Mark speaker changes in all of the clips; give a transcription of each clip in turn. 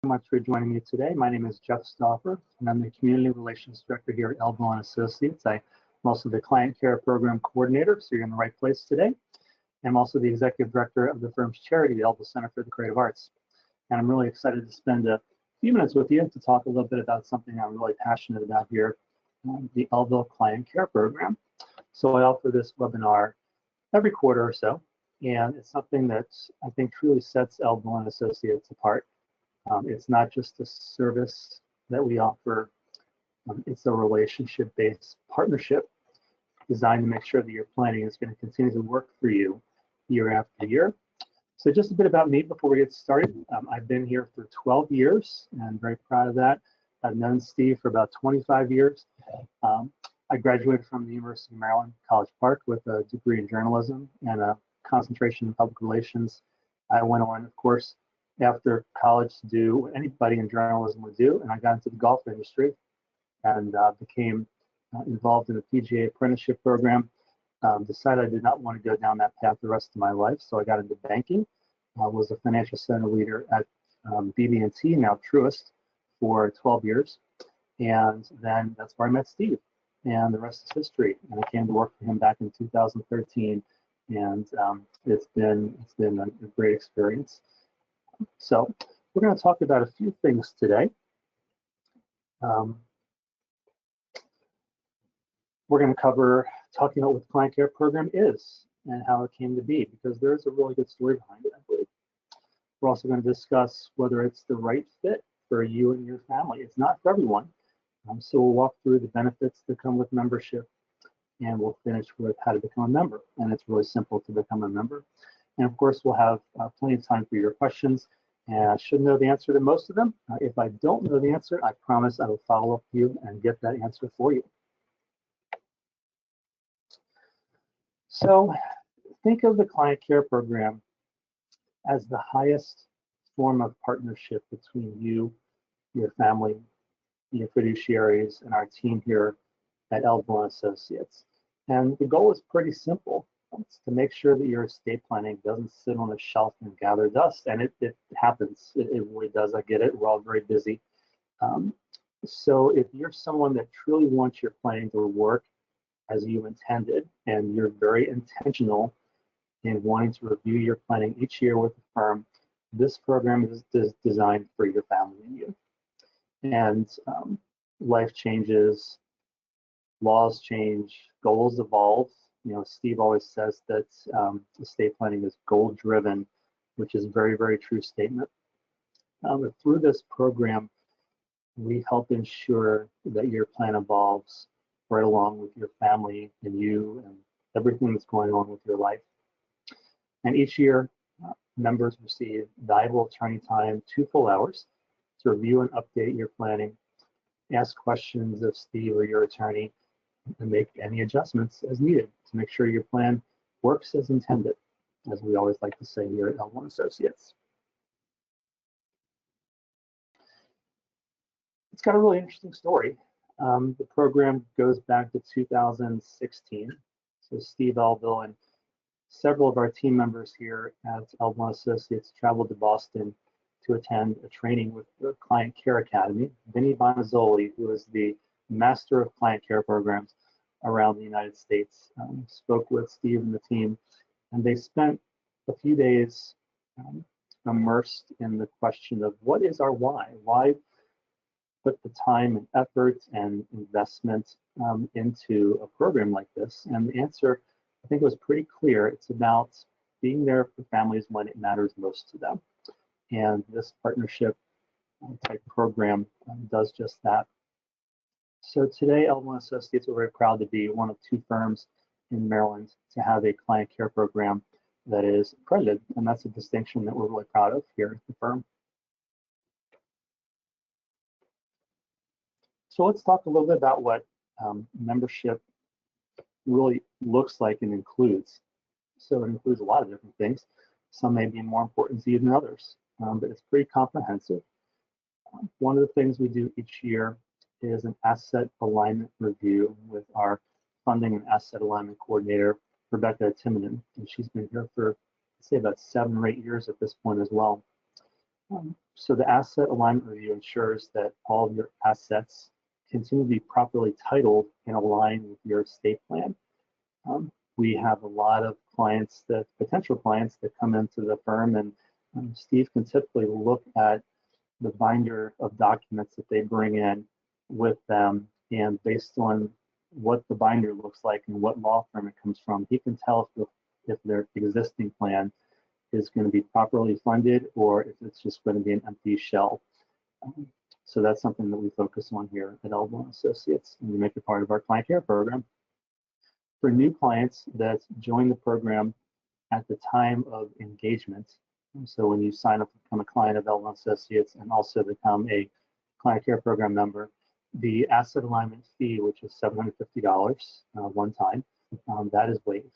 Speaker 1: Much for joining me today. My name is Jeff Stauffer, and I'm the Community Relations Director here at Elville and Associates. I'm also the Client Care Program Coordinator, so you're in the right place today. I'm also the Executive Director of the firm's charity, the Elville Center for the Creative Arts. And I'm really excited to spend a few minutes with you to talk a little bit about something I'm really passionate about here, the Elville Client Care Program. So I offer this webinar every quarter or so, and it's something that I think truly sets Elville and Associates apart. It's not just a service that we offer, it's a relationship-based partnership designed to make sure that your planning is going to continue to work for you year after year. So just a bit about me before we get started. I've been here for 12 years, and I'm very proud of that. I've known Steve for about 25 years. I graduated from the University of Maryland, College Park, with a degree in journalism and a concentration in public relations. I went on, of course, after college to do what anybody in journalism would do, and I got into the golf industry and became involved in the PGA apprenticeship program. Decided I did not want to go down that path the rest of my life, so I got into banking. I was a financial center leader at BB&T, now Truist, for 12 years, and then that's where I met Steve, and the rest is history. And I came to work for him back in 2013, and it's been a great experience. So we're going to talk about a few things today. We're going to cover talking about what the Client Care Program is and how it came to be, because there's a really good story behind it, I believe. We're also going to discuss whether it's the right fit for you and your family. It's not for everyone. So we'll walk through the benefits that come with membership, and we'll finish with how to become a member. And it's really simple to become a member. And of course, we'll have plenty of time for your questions. And I should know the answer to most of them. If I don't know the answer, I promise I will follow up with you and get that answer for you. So think of the Client Care Program as the highest form of partnership between you, your family, your fiduciaries, and our team here at Elville and Associates. And the goal is pretty simple. It's to make sure that your estate planning doesn't sit on a shelf and gather dust. And it happens. It really does. I get it. We're all very busy. So if you're someone that truly wants your planning to work as you intended, and you're very intentional in wanting to review your planning each year with the firm, this program is designed for your family and you. And life changes, laws change, goals evolve. You know, Steve always says that estate planning is goal-driven, which is a very, very true statement. But through this program, we help ensure that your plan evolves right along with your family and you and everything that's going on with your life. And each year, members receive valuable attorney time, 2 full hours, to review and update your planning, ask questions of Steve or your attorney, and make any adjustments as needed to make sure your plan works as intended, as we always like to say here at Elville and Associates. It's got a really interesting story. The program goes back to 2016. So Steve Elville and several of our team members here at Elville and Associates traveled to Boston to attend a training with the Client Care Academy. Vinny Bonazzoli, who is the master of client care programs around the United States, spoke with Steve and the team, and they spent a few days immersed in the question of what is our why? Why put the time and effort and investment into a program like this? And the answer, I think, was pretty clear. It's about being there for families when it matters most to them. And this partnership type program does just that. So today, Elville and Associates are very proud to be one of 2 firms in Maryland to have a client care program that is accredited, and that's a distinction that we're really proud of here at the firm. So let's talk a little bit about what membership really looks like and includes. So it includes a lot of different things. Some may be more important to you than others, but it's pretty comprehensive. One of the things we do each year is an asset alignment review with our funding and asset alignment coordinator, Rebecca Timonen, and she's been here for, I'd say, about 7 or 8 years at this point as well. So the asset alignment review ensures that all of your assets continue to be properly titled and aligned with your estate plan. We have a lot of clients, potential clients that come into the firm, and Steve can typically look at the binder of documents that they bring in with them, and based on what the binder looks like and what law firm it comes from, he can tell if their existing plan is going to be properly funded or if it's just going to be an empty shell. So that's something that we focus on here at Elville and Associates, and we make it part of our client care program. For new clients that join the program at the time of engagement, so when you sign up to become a client of Elville and Associates and also become a client care program member, the asset alignment fee, which is $750 one time, that is waived.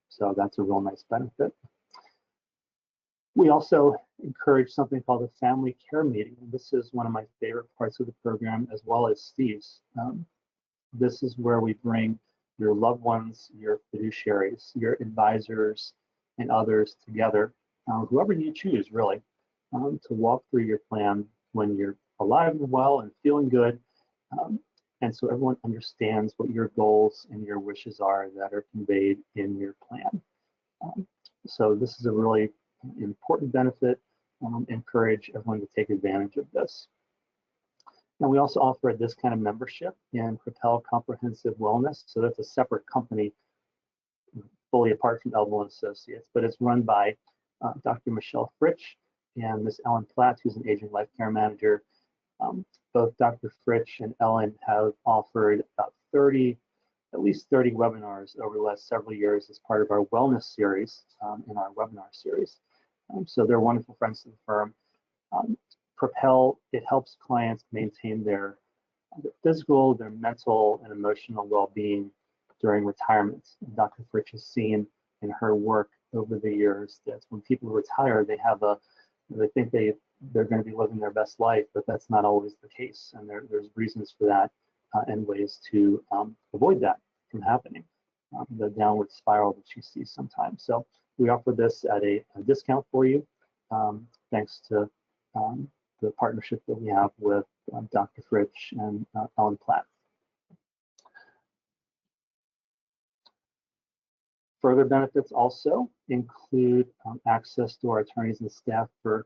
Speaker 1: So that's a real nice benefit. We also encourage something called a family care meeting. And this is one of my favorite parts of the program, as well as Steve's. This is where we bring your loved ones, your fiduciaries, your advisors, and others together, whoever you choose, really, to walk through your plan when you're alive and well and feeling good. And so everyone understands what your goals and your wishes are that are conveyed in your plan. So this is a really important benefit. Encourage everyone to take advantage of this. Now we also offer this kind of membership in Propel Comprehensive Wellness. So that's a separate company fully apart from Elville and Associates, but it's run by Dr. Michelle Fritsch and Ms. Ellen Platt, who's an aging life care manager. Both Dr. Fritsch and Ellen have offered about at least 30 webinars over the last several years as part of our wellness series in our webinar series. So they're wonderful friends to the firm. Propel, it helps clients maintain their physical, their mental, and emotional well-being during retirement. And Dr. Fritsch has seen in her work over the years that when people retire, they think they're going to be living their best life, but that's not always the case. And there's reasons for that and ways to avoid that from happening, the downward spiral that you see sometimes. So we offer this at a discount for you, thanks to the partnership that we have with Dr. Fritsch and Ellen Platt. Further benefits also include access to our attorneys and staff for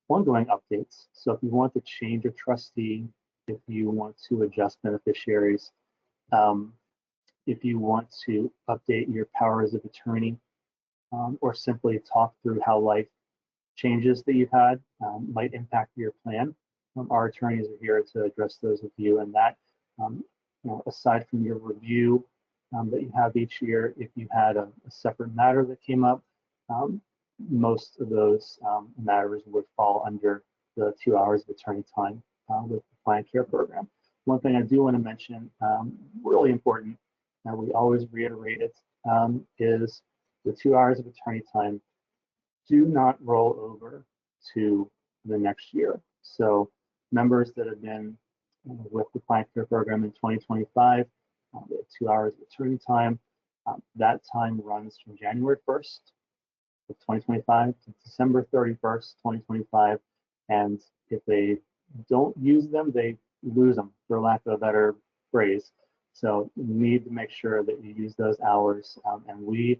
Speaker 1: ongoing updates. So if you want to change a trustee, if you want to adjust beneficiaries, if you want to update your powers of attorney, or simply talk through how life changes that you've had might impact your plan, our attorneys are here to address those with you. And that, aside from your review that you have each year, if you had a separate matter that came up, most of those matters would fall under the 2 hours of attorney time with the client care program. One thing I do want to mention, really important, and we always reiterate it, is the 2 hours of attorney time do not roll over to the next year. So members that have been with the client care program in 2025, they have 2 hours of attorney time. That time runs from January 1st of 2025 to December 31st, 2025. And if they don't use them, they lose them, for lack of a better phrase. So you need to make sure that you use those hours. And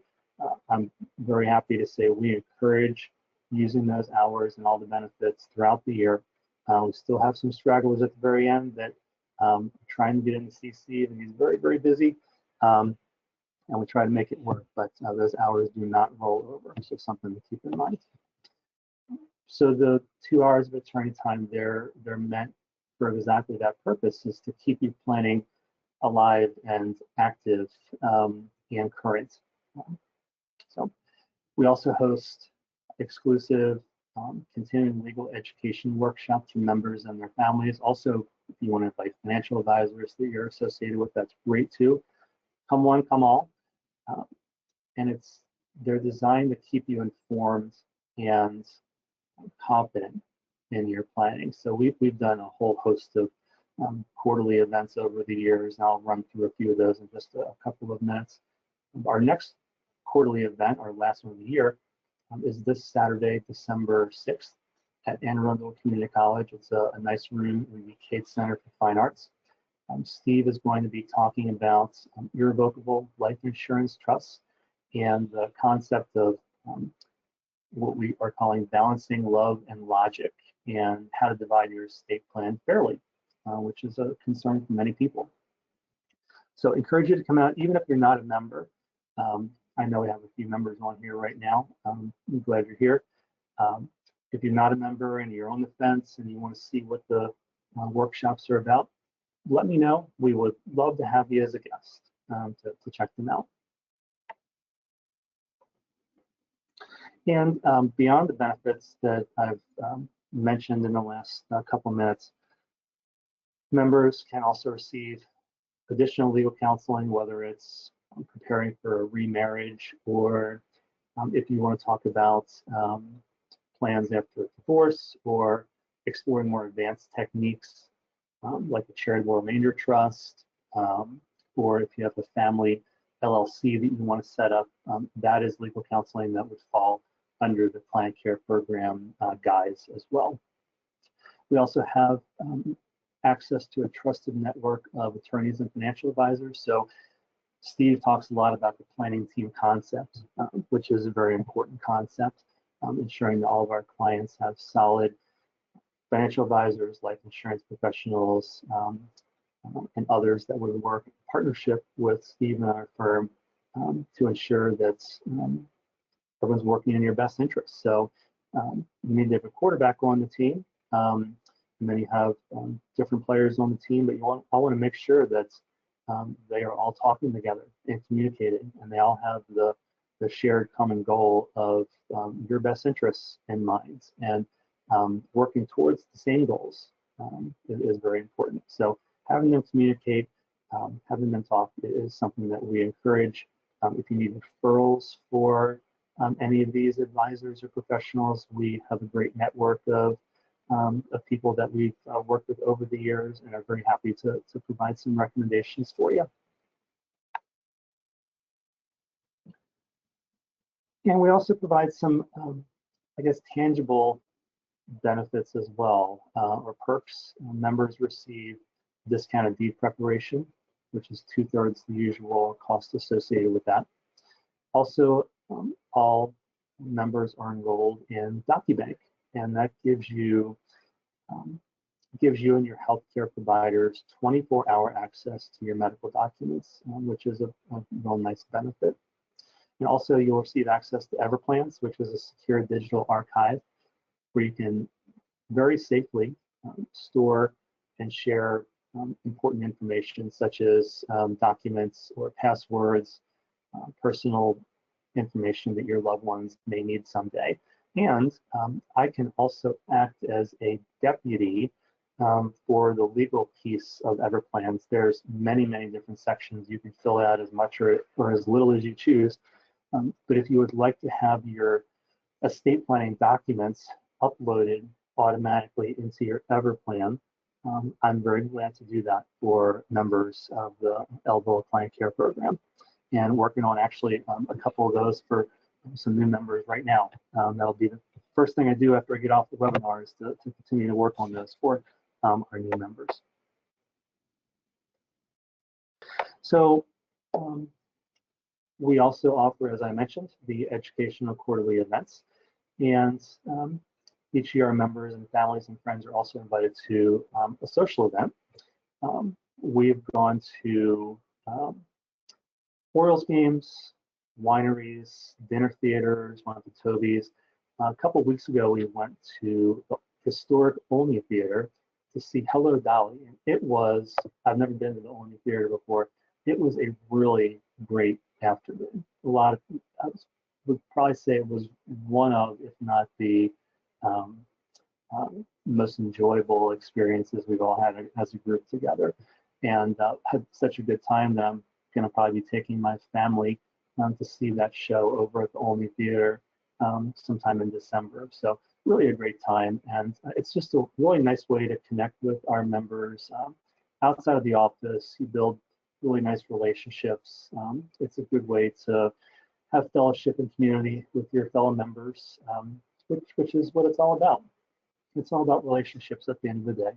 Speaker 1: I'm very happy to say we encourage using those hours and all the benefits throughout the year. We still have some stragglers at the very end that are trying to get into CC, and he's very, very busy. And we try to make it work, but those hours do not roll over. So something to keep in mind. So the 2 hours of attorney time, they're meant for exactly that purpose, is to keep you planning alive and active and current. So we also host exclusive continuing legal education workshops for members and their families. Also, if you want to invite financial advisors that you're associated with, that's great too. Come one, come all. And they're designed to keep you informed and confident in your planning. So we've done a whole host of quarterly events over the years, and I'll run through a few of those in just a couple of minutes. Our next quarterly event, our last one of the year, is this Saturday, December 6th. at Anne Arundel Community College. It's a nice room in the Cade Center for Fine Arts. Steve is going to be talking about irrevocable life insurance trusts and the concept of what we are calling balancing love and logic, and how to divide your estate plan fairly, which is a concern for many people. So encourage you to come out, even if you're not a member. I know we have a few members on here right now. I'm glad you're here. If you're not a member and you're on the fence and you want to see what the workshops are about, let me know. We would love to have you as a guest to check them out. And beyond the benefits that I've mentioned in the last couple minutes, members can also receive additional legal counseling, whether it's preparing for a remarriage, or if you want to talk about plans after divorce, or exploring more advanced techniques like a charitable remainder trust, or if you have a family LLC that you want to set up, that is legal counseling that would fall under the client care program guise as well. We also have access to a trusted network of attorneys and financial advisors. So Steve talks a lot about the planning team concept, which is a very important concept, ensuring that all of our clients have solid financial advisors, life insurance professionals, and others that would work in partnership with Steve and our firm to ensure that everyone's working in your best interest. So you need to have a quarterback on the team, and then you have different players on the team, but I want to make sure that they are all talking together and communicating, and they all have the shared common goal of your best interests in mind, and working towards the same goals is very important. So having them communicate, having them talk is something that we encourage. If you need referrals for any of these advisors or professionals, we have a great network of people that we've worked with over the years, and are very happy to provide some recommendations for you. And we also provide some, I guess, tangible benefits as well, or perks. Members receive discounted deed preparation, which is 2/3 the usual cost associated with that. Also, all members are enrolled in DocuBank, and that gives you and your healthcare providers 24-hour access to your medical documents, which is a real nice benefit. And also, you'll receive access to Everplans, which is a secure digital archive where you can very safely store and share important information, such as documents or passwords, personal information that your loved ones may need someday. And I can also act as a deputy for the legal piece of Everplans. There's many, many different sections. You can fill out as much or as little as you choose. But if you would like to have your estate planning documents uploaded automatically into your Everplan, I'm very glad to do that for members of the Elville Client Care Program, and working on actually a couple of those for some new members right now. That'll be the first thing I do after I get off the webinar, is to continue to work on those for our new members. So we also offer, as I mentioned, the educational quarterly events, and each year our members and families and friends are also invited to a social event. We've gone to Orioles games, wineries, dinner theaters, went to Toby's. A couple of weeks ago, we went to the historic Olney Theater to see Hello, Dolly. And it was, I've never been to the Olney Theater before. It was a really great afternoon. I would probably say it was one of, if not the most enjoyable experiences we've all had as a group together, and had such a good time that I'm going to probably be taking my family to see that show over at the Olney Theater sometime in December. So really a great time, and it's just a really nice way to connect with our members outside of the office. You build really nice relationships. It's a good way to have fellowship and community with your fellow members, which is what it's all about. it's all about relationships at the end of the day.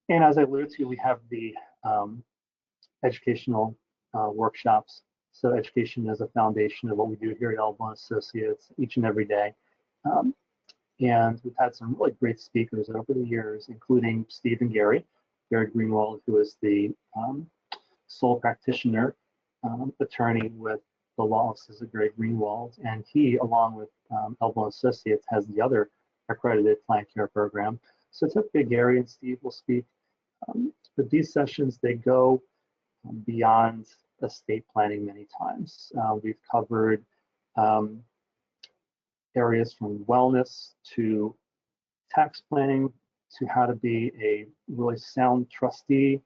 Speaker 1: And as I alluded to, we have the educational workshops. So education is a foundation of what we do here at Elville and Associates each and every day. And we've had some really great speakers over the years, including Steve and Gary Greenwald, who is the sole practitioner attorney with the law offices of Gary Greenwald. And he, along with Elville and Associates, has the other accredited client care program. So typically Gary and Steve will speak. But these sessions, they go beyond estate planning many times. We've covered areas from wellness to tax planning to how to be a really sound trustee,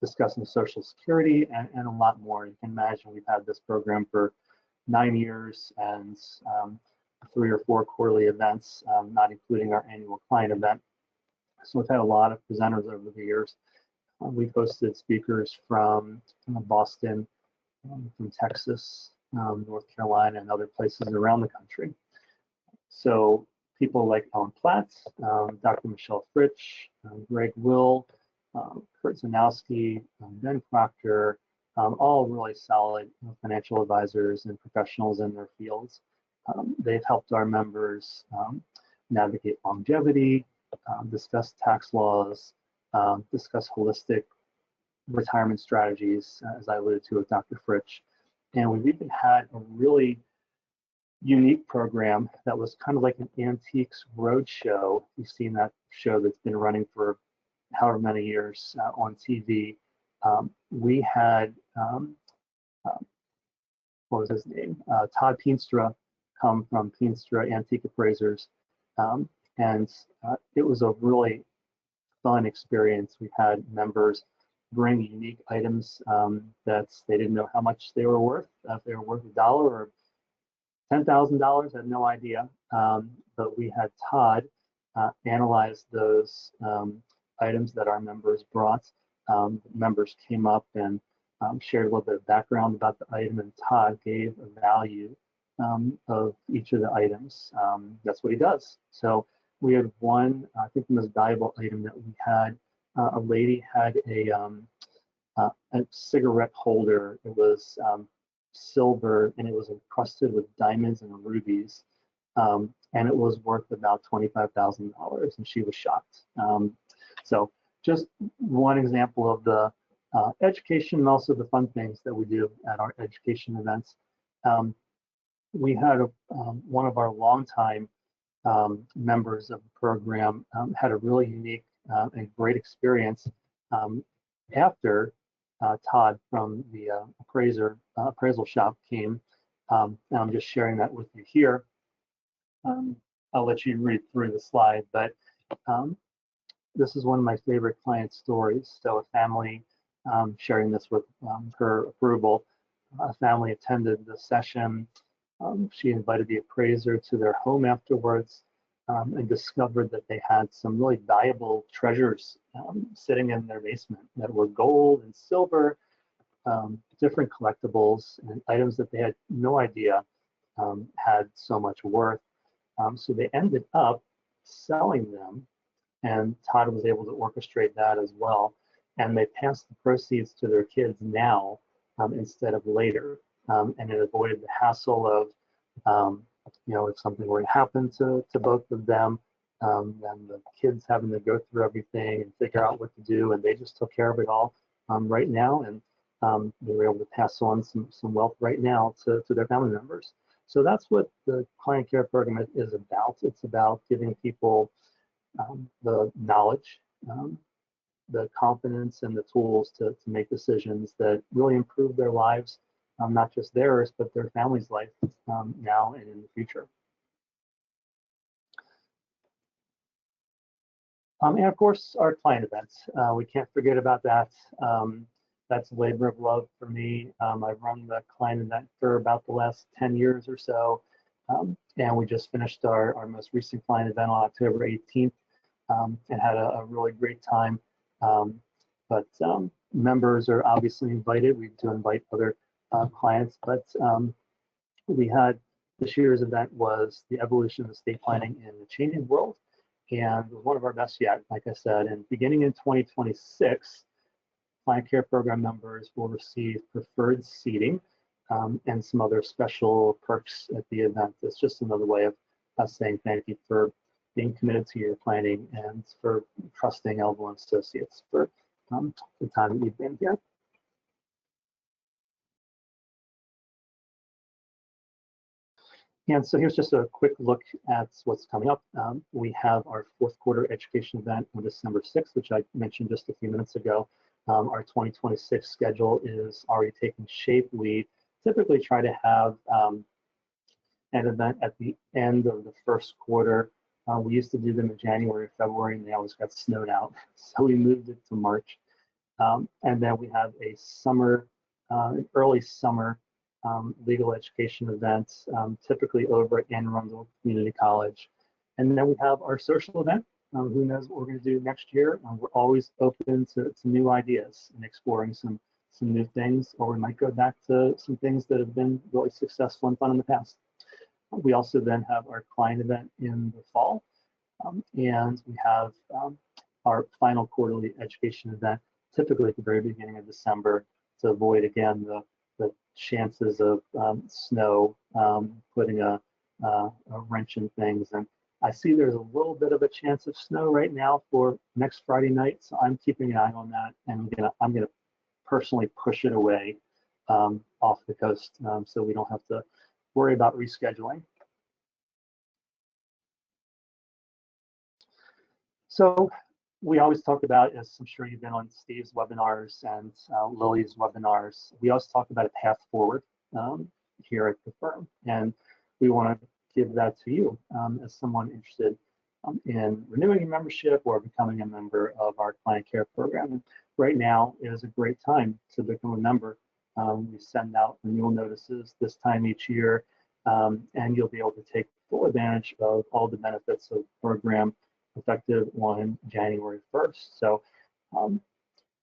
Speaker 1: discussing Social Security, and a lot more. You can imagine we've had this program for 9 years and 3 or 4 quarterly events, not including our annual client event. So we've had a lot of presenters over the years. We've hosted speakers from Boston, from Texas, North Carolina, and other places around the country. So people like Ellen Platt, Dr. Michelle Fritsch, Greg Will, Kurt Zanowski, Ben Proctor, all really solid financial advisors and professionals in their fields. They've helped our members navigate longevity, discuss tax laws, discuss holistic retirement strategies, as I alluded to with Dr. Fritsch. And we've even had a really unique program that was kind of like an antiques roadshow. You've seen that show that's been running for however many years on TV. We had, what was his name? Todd Peenstra come from Peenstra Antique Appraisers. And it was a really fun experience. We had members bring unique items that they didn't know how much they were worth, if they were worth $1 or $10,000, I had no idea. But we had Todd analyze those items that our members brought. Members came up and shared a little bit of background about the item, and Todd gave a value of each of the items. That's what he does. So we had one, I think the most valuable item that we had, a lady had a cigarette holder. It was silver, and it was encrusted with diamonds and rubies, and it was worth about $25,000, and she was shocked. So just one example of the education and also the fun things that we do at our education events. We had one of our longtime members of the program had a really unique and great experience after Todd from the appraisal shop came, and I'm just sharing that with you here. I'll let you read through the slide, but this is one of my favorite client stories. So a family, sharing this with her approval, a family attended the session. She invited the appraiser to their home afterwards and discovered that they had some really valuable treasures sitting in their basement that were gold and silver, different collectibles and items that they had no idea had so much worth. So they ended up selling them, and Todd was able to orchestrate that as well. And they passed the proceeds to their kids now instead of later. And it avoided the hassle of, if something were to happen to both of them, then the kids having to go through everything and figure out what to do, and they just took care of it all right now, and they were able to pass on some wealth right now to their family members. So that's what the client care program is about. It's about giving people the knowledge, the confidence, and the tools to make decisions that really improve their lives, not just theirs, but their family's life now and in the future. And of course, our client events. We can't forget about that. That's a labor of love for me. I've run the client event for about the last 10 years or so. And we just finished our most recent client event on October 18th and had a really great time. But members are obviously invited. We do invite other clients, but we had This year's event was the evolution of estate planning in the changing world, and one of our best yet, like I said. And beginning in 2026, client care program members will receive preferred seating and some other special perks at the event. It's just another way of us saying thank you for being committed to your planning and for trusting Elville and Associates for the time that you've been here. And so here's just a quick look at what's coming up. We have our fourth quarter education event on December 6th, which I mentioned just a few minutes ago. Our 2026 schedule is already taking shape. We typically try to have an event at the end of the first quarter. We used to do them in January or February, and they always got snowed out. So we moved it to March. And then we have a summer, early summer legal education events, typically over at Anne Arundel Community College. And then we have our social event. Who knows what we're going to do next year? We're always open to new ideas and exploring some new things, or we might go back to some things that have been really successful and fun in the past. We also then have our client event in the fall, and we have our final quarterly education event, typically at the very beginning of December, to avoid, again, the chances of snow putting a wrench in things. And I see there's a little bit of a chance of snow right now for next Friday night, so I'm keeping an eye on that, and I'm gonna personally push it away off the coast, so we don't have to worry about rescheduling. So we always talk about, as I'm sure you've been on Steve's webinars and Lily's webinars, we always talk about a path forward here at the firm, and we want to give that to you as someone interested in renewing a membership or becoming a member of our client care program. And right now is a great time to become a member. We send out renewal notices this time each year, and you'll be able to take full advantage of all the benefits of the program effective on January 1st. So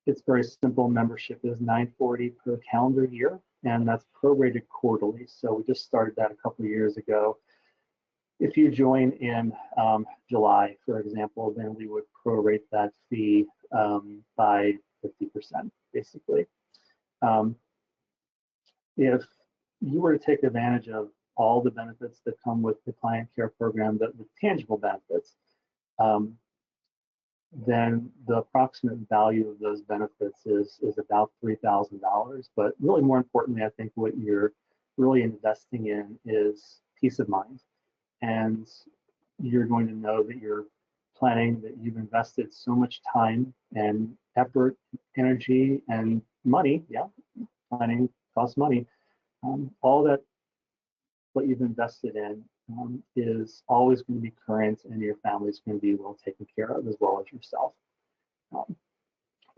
Speaker 1: it's very simple. Membership is $940 per calendar year, and that's prorated quarterly. So we just started that a couple of years ago. If you join in July, for example, then we would prorate that fee by 50%, basically. If you were to take advantage of all the benefits that come with the client care program, the tangible benefits, then the approximate value of those benefits is about $3,000. But really, more importantly, I think what you're really investing in is peace of mind. And you're going to know that you're planning, that you've invested so much time and effort, energy, and money. Yeah, planning costs money. All that what you've invested in is always going to be current, and your family's going to be well taken care of, as well as yourself.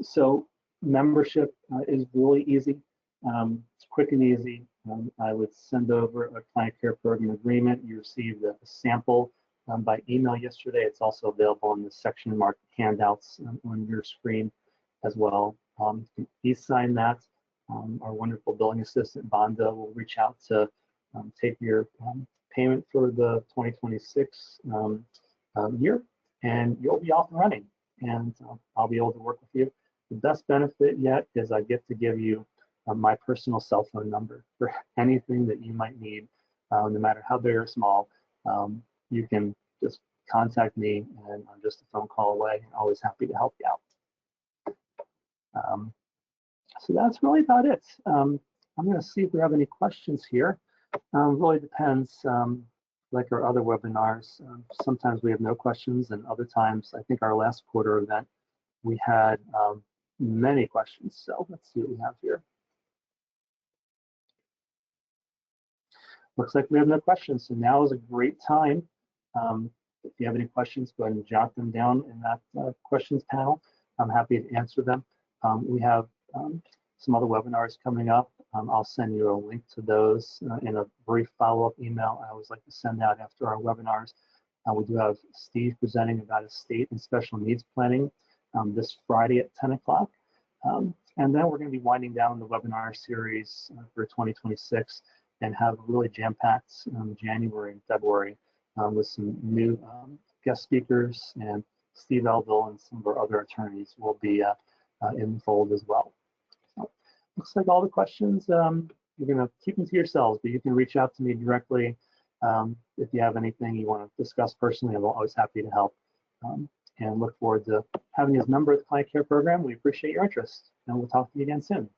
Speaker 1: So membership is really easy. It's quick and easy. I would send over a client care program agreement. You received a sample by email yesterday. It's also available in the section marked handouts on your screen as well. Please sign that. Our wonderful billing assistant, Bonda, will reach out to take your payment for the 2026 year, and you'll be off and running, and I'll be able to work with you. The best benefit yet is I get to give you my personal cell phone number for anything that you might need, no matter how big or small. You can just contact me, and I'm just a phone call away. Always happy to help you out. So that's really about it. I'm going to see if we have any questions here. Really depends, like our other webinars. Sometimes we have no questions, and other times, I think our last quarter event, we had many questions. So let's see what we have here. Looks like we have no questions, so now is a great time. If you have any questions, go ahead and jot them down in that questions panel. I'm happy to answer them. We have some other webinars coming up. I'll send you a link to those in a brief follow-up email I always like to send out after our webinars. We do have Steve presenting about estate and special needs planning this Friday at 10 o'clock. And then we're going to be winding down the webinar series for 2026 and have a really jam-packed January and February with some new guest speakers, and Steve Elville and some of our other attorneys will be in the fold as well. So, looks like all the questions you're going to keep them to yourselves, but you can reach out to me directly if you have anything you want to discuss personally. I'm always happy to help, and look forward to having you as a member of the Client Care Program. We appreciate your interest, and we'll talk to you again soon.